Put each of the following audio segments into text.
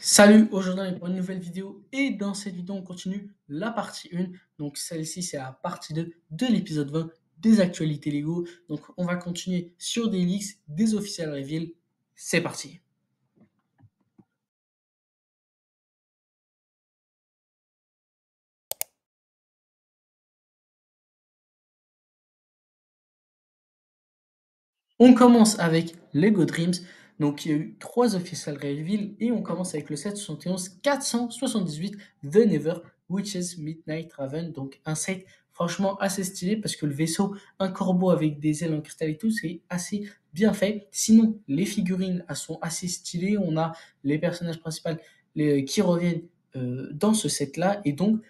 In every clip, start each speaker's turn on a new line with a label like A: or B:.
A: Salut, aujourd'hui on est pour une nouvelle vidéo et dans cette vidéo on continue la partie 1. Donc celle-ci c'est la partie 2 de l'épisode 20 des actualités Lego. Donc on va continuer sur des leaks, des official reveals. C'est parti. On commence avec Lego Dreams. Donc il y a eu 3 official reveals et on commence avec le 771 478 The Never Witches Midnight Raven. Donc un set franchement assez stylé parce que le vaisseau, un corbeau avec des ailes en cristal et tout, c'est assez bien fait. Sinon, les figurines elles sont assez stylées. On a les personnages principaux qui reviennent dans ce set-là. Et donc,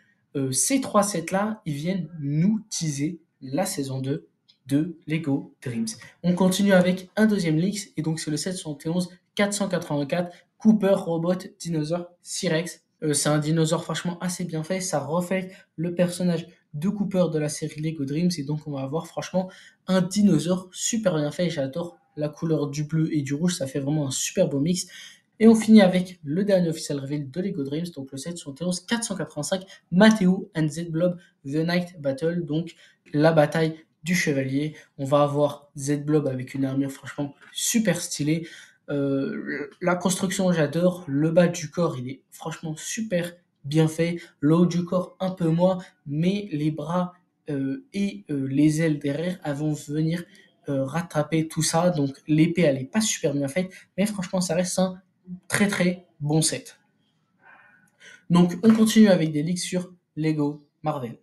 A: ces 3 sets-là, ils viennent nous teaser la saison 2 de Lego Dreams. On continue avec un deuxième leak, et donc c'est le 771 484 Cooper Robot Dinosaur Cyrex. C'est un dinosaure franchement assez bien fait, ça refait le personnage de Cooper de la série Lego Dreams, et donc on va avoir franchement un dinosaure super bien fait. J'adore la couleur du bleu et du rouge, ça fait vraiment un super beau mix. Et on finit avec le dernier official reveal de Lego Dreams, donc le 771 485 Matteo and Z Blob The Night Battle, donc la bataille du chevalier. On va avoir Z-Blob avec une armure franchement super stylée. La construction, j'adore. Le bas du corps, il est franchement super bien fait. Le haut du corps, un peu moins. Mais les bras et les ailes derrière, elles vont venir rattraper tout ça. Donc l'épée, elle est pas super bien faite. Mais franchement, ça reste un très très bon set. Donc on continue avec des leaks sur Lego Marvel.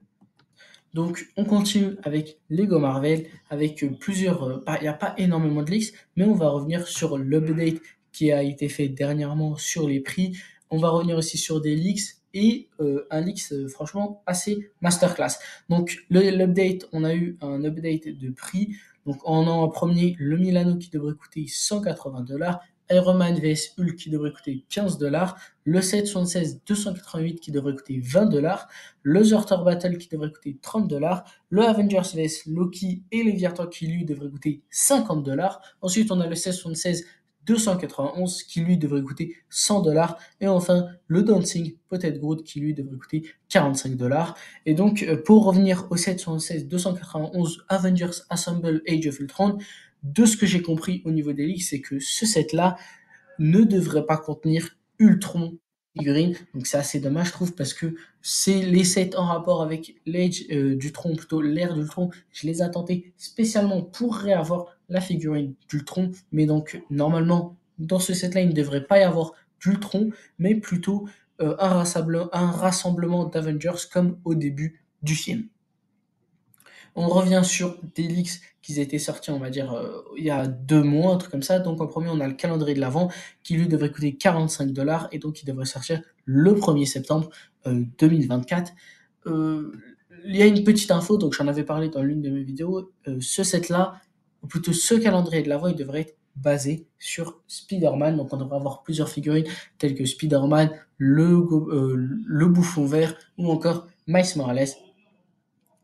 A: Donc, on continue avec Lego Marvel, avec plusieurs. Il n'y a pas énormément de leaks, mais on va revenir sur l'update qui a été fait dernièrement sur les prix. On va revenir aussi sur des leaks et un leaks franchement assez masterclass. Donc, l'update, on a eu un update de prix. Donc, en premier, le Milano qui devrait coûter 180 $. Iron Man vs Hulk qui devrait coûter 15 $, le 776 288 qui devrait coûter 20 $, le Zortor Battle qui devrait coûter 30 $, le Avengers vs Loki et Leviathan qui lui devrait coûter 50 $. Ensuite, on a le 1676 291 qui lui devrait coûter 100 $. Et enfin, le Dancing Pocket Groot qui lui devrait coûter 45 $. Et donc, pour revenir au 776 291 Avengers Assemble Age of Ultron, de ce que j'ai compris au niveau des leaks, c'est que ce set-là ne devrait pas contenir Ultron figurine. Donc c'est assez dommage, je trouve, parce que c'est les sets en rapport avec l'Age d'Ultron, plutôt l'ère d'Ultron. Je les ai tentés spécialement pour réavoir la figurine d'Ultron. Mais donc, normalement, dans ce set-là, il ne devrait pas y avoir d'Ultron, mais plutôt un rassemblement d'Avengers comme au début du film. On revient sur des leaks qui étaient sortis, on va dire, il y a 2 mois, un truc comme ça. Donc en premier, on a le calendrier de l'Avent qui lui devrait coûter 45 $ et donc il devrait sortir le 1er septembre 2024. Euh, il y a une petite info, donc j'en avais parlé dans l'une de mes vidéos. Ce set-là, ou plutôt ce calendrier de l'Avent, il devrait être basé sur Spider-Man. Donc on devrait avoir plusieurs figurines telles que Spider-Man, le bouffon vert ou encore Miles Morales.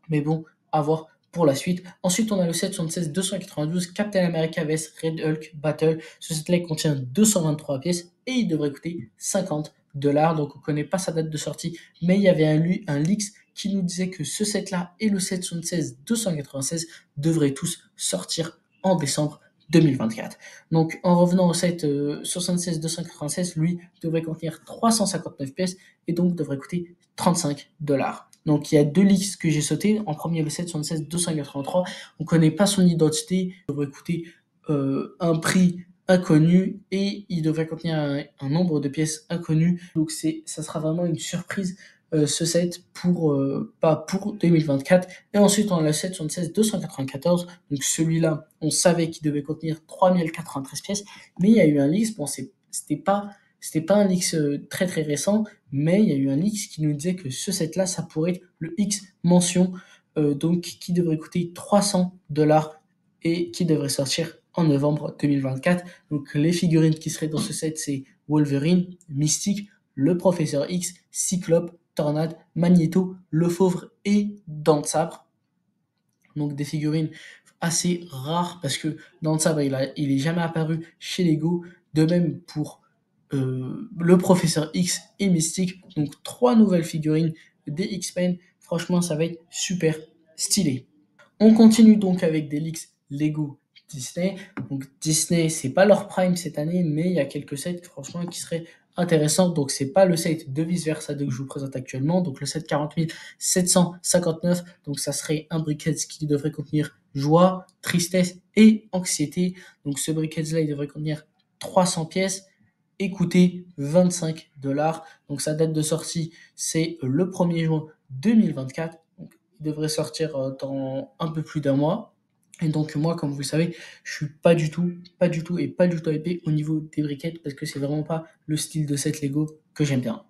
A: Mais bon, à voir pour la suite. Ensuite, on a le 776 292 Captain America vs Red Hulk Battle. Ce set-là contient 223 pièces et il devrait coûter 50 $. Donc, on ne connaît pas sa date de sortie, mais il y avait un leaks qui nous disait que ce set-là et le 776 296 devraient tous sortir en décembre 2024. Donc, en revenant au set 76 296, lui devrait contenir 359 pièces et donc devrait coûter 35 $. Donc il y a 2 leaks que j'ai sauté. En premier, le 776 283. On ne connaît pas son identité. Il devrait coûter un prix inconnu et il devrait contenir un nombre de pièces inconnues. Donc ça sera vraiment une surprise ce set pas pour 2024. Et ensuite, on a le 776 294. Donc celui-là, on savait qu'il devait contenir 3093 pièces, mais il y a eu un leak. Bon, c'était pas un leak très très récent, mais il y a eu un leak qui nous disait que ce set-là, ça pourrait être le X mention, donc qui devrait coûter 300 $ et qui devrait sortir en novembre 2024. Donc les figurines qui seraient dans ce set, c'est Wolverine, Mystique, le Professeur X, Cyclope, Tornade, Magneto, le Fauve et Dent de Sabre. Donc des figurines assez rares parce que Dent de Sabre, il est jamais apparu chez Lego. De même pour le professeur X et Mystique. Donc 3 nouvelles figurines des X-Men. Franchement, ça va être super stylé. On continue donc avec des leaks Lego Disney. Donc Disney, c'est pas leur prime cette année, mais il y a quelques sets franchement qui seraient intéressants. Donc c'est pas le set de Vice Versa 2 que je vous présente actuellement. Donc le set 40 759. Donc ça serait un briquet qui devrait contenir joie, tristesse et anxiété. Donc ce briquet là, il devrait contenir 300 pièces et coûter 25 $. Donc sa date de sortie, c'est le 1er juin 2024. Donc il devrait sortir dans un peu plus d'un mois. Et donc moi, comme vous le savez, je suis pas du tout hypé au niveau des briquettes parce que c'est vraiment pas le style de set Lego que j'aime bien.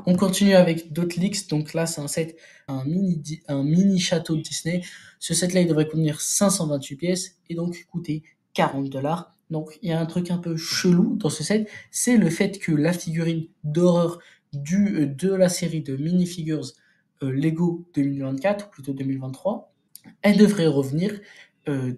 A: On continue avec d'autres leaks. Donc là, c'est un set, un mini château Disney. Ce set-là, il devrait contenir 528 pièces et donc coûter 40 $. Donc il y a un truc un peu chelou dans ce set, c'est le fait que la figurine d'horreur de la série de minifigures Lego 2024, ou plutôt 2023, elle devrait revenir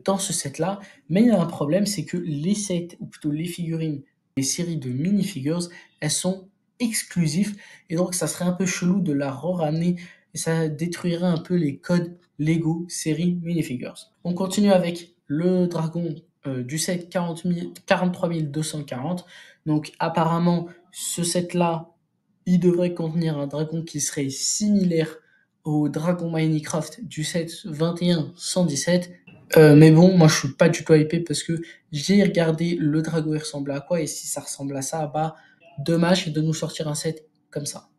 A: dans ce set-là. Mais il y a un problème, c'est que les sets, ou plutôt les figurines, les séries de minifigures, elles sont exclusives. Et donc, ça serait un peu chelou de la ramener. Et ça détruirait un peu les codes Lego série minifigures. On continue avec le dragon du set 43 240. Donc, apparemment, ce set-là, il devrait contenir un dragon qui serait similaire au dragon Minecraft du set 21-117. Mais bon, moi je suis pas du tout hypé parce que j'ai regardé le dragon il ressemble à quoi et si ça ressemble à ça, bah dommage de nous sortir un set comme ça.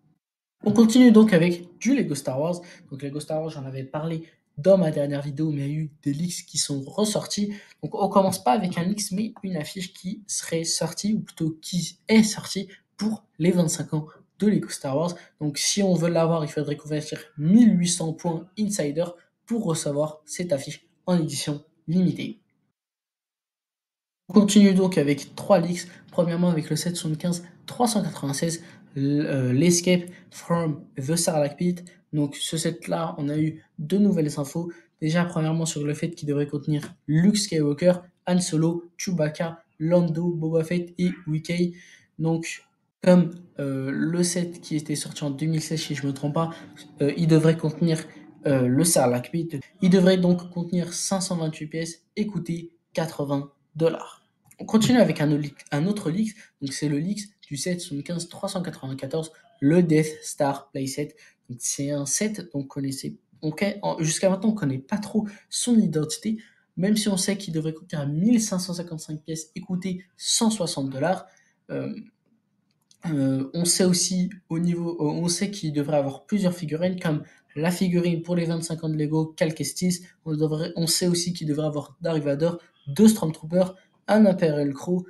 A: On continue donc avec du Lego Star Wars. Donc Lego Star Wars, j'en avais parlé dans ma dernière vidéo, mais il y a eu des leaks qui sont ressortis. Donc on commence pas avec un leak, mais une affiche qui serait sortie, ou plutôt qui est sortie pour les 25 ans de Lego Star Wars. Donc si on veut l'avoir, il faudrait convertir 1800 points Insider pour recevoir cette affiche en édition limitée. On continue donc avec 3 leaks. Premièrement avec le 775 396, l'Escape from the Sarlacc Pit. Donc ce set-là, on a eu 2 nouvelles infos. Déjà, premièrement sur le fait qu'il devrait contenir Luke Skywalker, Han Solo, Chewbacca, Lando, Boba Fett et Wickey. Donc comme le set qui était sorti en 2016, si je ne me trompe pas, il devrait contenir le Sarlacc Pit. Il devrait donc contenir 528 pièces et coûter 80 $. On continue avec un autre leak, donc c'est le leak du set 75394, le Death Star Playset. Donc c'est un set dont jusqu'à maintenant on ne connaît pas trop son identité, même si on sait qu'il devrait coûter à 1555 pièces et coûter 160 $. On sait aussi on sait qu'il devrait avoir plusieurs figurines comme la figurine pour les 25 ans de Lego Cal Kestis. On sait aussi qu'il devrait avoir Dark Vador, 2 Stormtroopers, un Imperial Crew,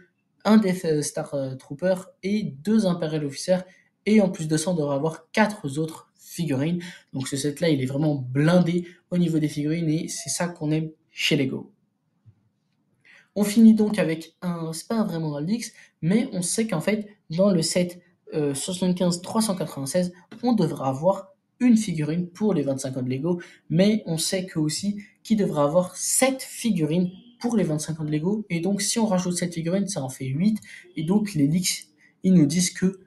A: un Death Star Trooper et 2 Imperial Officers. Et en plus de ça, on devrait avoir 4 autres figurines. Donc ce set-là, il est vraiment blindé au niveau des figurines et c'est ça qu'on aime chez Lego. On finit donc avec c'est pas vraiment un leaks, mais on sait qu'en fait, dans le set 75 396, on devra avoir une figurine pour les 25 ans de Lego, mais on sait que aussi qu'il devra avoir 7 figurines pour les 25 ans de Lego, et donc si on rajoute 7 figurines, ça en fait 8, et donc les leaks, ils nous disent que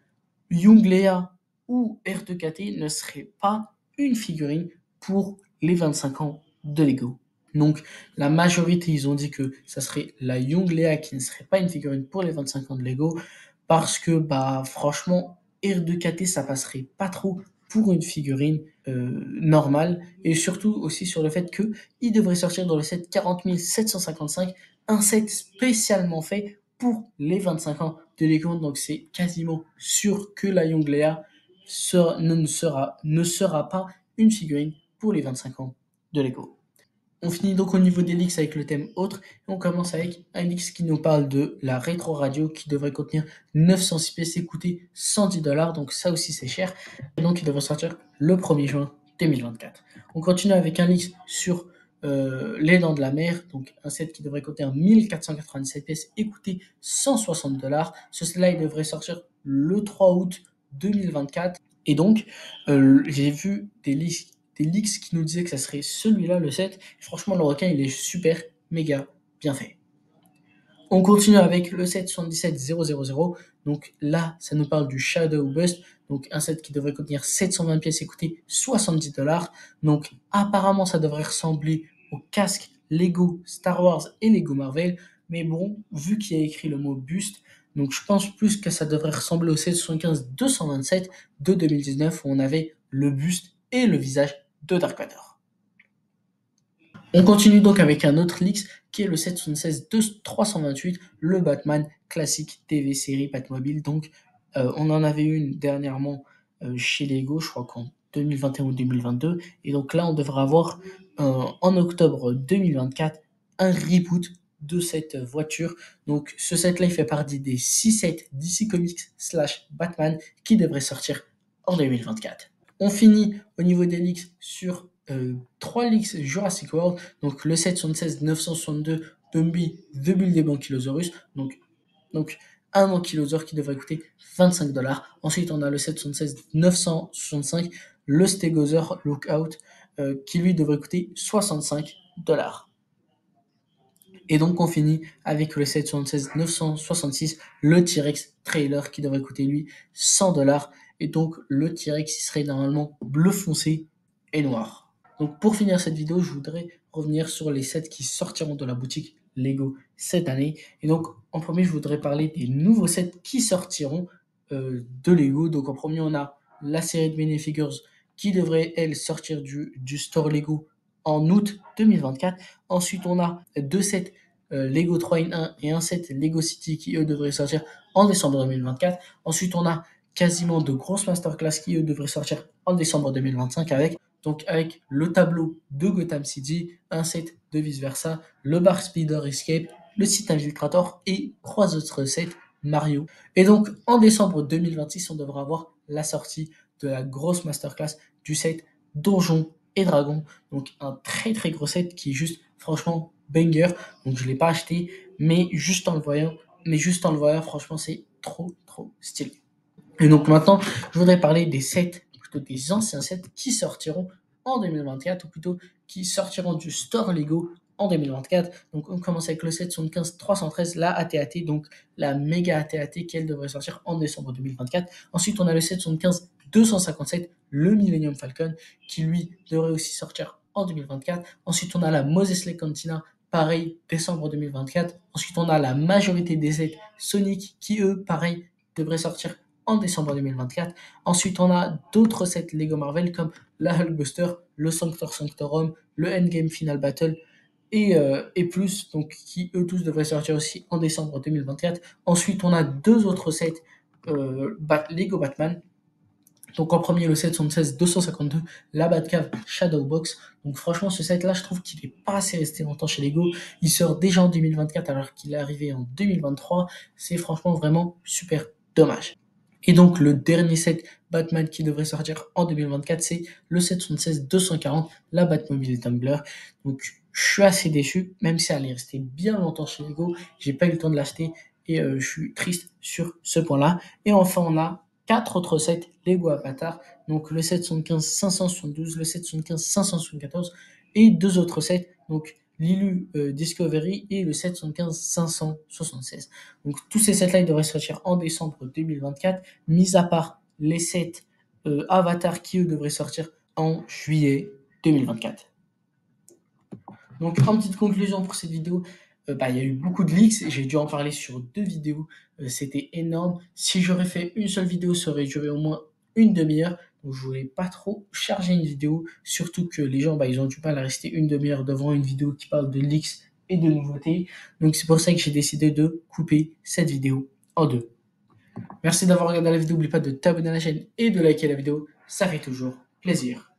A: Young Leia ou R2KT ne seraient pas une figurine pour les 25 ans de Lego. Donc la majorité, ils ont dit que ça serait la Young Leia qui ne serait pas une figurine pour les 25 ans de Lego parce que bah franchement R2KT ça passerait pas trop pour une figurine normale et surtout aussi sur le fait que il devrait sortir dans le set 40 755, un set spécialement fait pour les 25 ans de Lego, donc c'est quasiment sûr que la Young Leia ne sera pas une figurine pour les 25 ans de Lego. On finit donc au niveau des leaks avec le thème autre et on commence avec un leaks qui nous parle de la rétro radio qui devrait contenir 906 pièces et coûter 110 $, donc ça aussi c'est cher, et donc il devrait sortir le 1er juin 2024. On continue avec un leaks sur les Dents de la Mer, donc un set qui devrait coûter 1497 pièces et coûter 160 $. Ce slide devrait sortir le 3 août 2024 et donc j'ai vu des leaks qui nous disaient que ça serait celui-là le set. Franchement, le requin, il est super, méga bien fait. On continue avec le set 77000. Donc là, ça nous parle du Shadow Bust. Donc un set qui devrait contenir 720 pièces et coûter 70$. Donc apparemment, ça devrait ressembler au casque Lego Star Wars et Lego Marvel. Mais bon, vu qu'il y a écrit le mot Bust, donc je pense plus que ça devrait ressembler au set 75227 de 2019 où on avait le buste et le visage de Dark Vador. On continue donc avec un autre leaks qui est le 776-328, le Batman classique TV série Batmobile. Donc, on en avait une dernièrement chez Lego, je crois qu'en 2021 ou 2022. Et donc là, on devrait avoir en octobre 2024 un reboot de cette voiture. Donc, ce set-là, il fait partie des 6 sets DC Comics / Batman qui devraient sortir en 2024. On finit au niveau des leaks sur 3 leaks Jurassic World, donc le 776-962 Dumby The Build Ankylosaurus, donc un ankylosaure qui devrait coûter 25$. Ensuite, on a le 776-965, le Stegosaur Lookout, qui lui devrait coûter 65$. Et donc, on finit avec le 776-966, le T-Rex Trailer qui devrait coûter lui 100$. Et donc, le T-Rex, il serait normalement bleu foncé et noir. Donc, pour finir cette vidéo, je voudrais revenir sur les sets qui sortiront de la boutique Lego cette année. Et donc, en premier, je voudrais parler des nouveaux sets qui sortiront de Lego. Donc, en premier, on a la série de minifigures qui devrait, elle, sortir du store Lego en août 2024. Ensuite, on a 2 sets Lego 3 in 1 et un set Lego City qui, eux, devraient sortir en décembre 2024. Ensuite, on a quasiment de grosses masterclass qui, eux, devraient sortir en décembre 2025 avec le tableau de Gotham City, un set de Vice Versa, le bar Speeder Escape, le site Infiltrator et 3 autres sets Mario. Et donc, en décembre 2026, on devra avoir la sortie de la grosse masterclass du set Donjons et Dragons. Donc, un très très gros set qui est juste, franchement, banger. Donc, je ne l'ai pas acheté, mais juste en le voyant, franchement, c'est trop trop stylé. Et donc maintenant, je voudrais parler des sets, plutôt des anciens sets qui sortiront en 2024, ou plutôt qui sortiront du store Lego en 2024. Donc on commence avec le set 75-313, la AT-AT, donc la méga AT-AT qui elle devrait sortir en décembre 2024. Ensuite, on a le set 75-257, le Millennium Falcon, qui lui devrait aussi sortir en 2024. Ensuite, on a la Moses Lake Cantina, pareil, décembre 2024. Ensuite, on a la majorité des sets Sonic qui, eux, pareil, devraient sortir en décembre 2024. Ensuite, on a d'autres sets Lego Marvel comme la Hulkbuster, le Sanctor Sanctorum, le Endgame Final Battle et plus, donc qui eux tous devraient sortir aussi en décembre 2024. Ensuite, on a 2 autres sets Lego Batman. Donc en premier, le 776-252, la Batcave Shadowbox. Donc franchement, ce set-là, je trouve qu'il n'est pas assez resté longtemps chez Lego. Il sort déjà en 2024 alors qu'il est arrivé en 2023. C'est franchement vraiment super dommage. Et donc, le dernier set Batman qui devrait sortir en 2024, c'est le 776-240, la Batmobile Tumbler. Donc, je suis assez déçu, même si elle est restée bien longtemps chez Lego. J'ai pas eu le temps de l'acheter et je suis triste sur ce point-là. Et enfin, on a 4 autres sets Lego Avatar. Donc, le 775-572, le 775-574 et 2 autres sets. Donc, l'Ilu Discovery et le 775-576. Donc tous ces sets-là, ils devraient sortir en décembre 2024, mis à part les sets Avatar qui, eux, devraient sortir en juillet 2024. Donc en petite conclusion pour cette vidéo, il y a eu beaucoup de leaks, j'ai dû en parler sur 2 vidéos, c'était énorme. Si j'aurais fait une seule vidéo, ça aurait duré au moins une demi-heure. Donc je voulais pas trop charger une vidéo, surtout que les gens, ils ont du mal à rester une demi-heure devant une vidéo qui parle de leaks et de nouveautés. Donc c'est pour ça que j'ai décidé de couper cette vidéo en 2. Merci d'avoir regardé la vidéo, n'oublie pas de t'abonner à la chaîne et de liker la vidéo, ça fait toujours plaisir.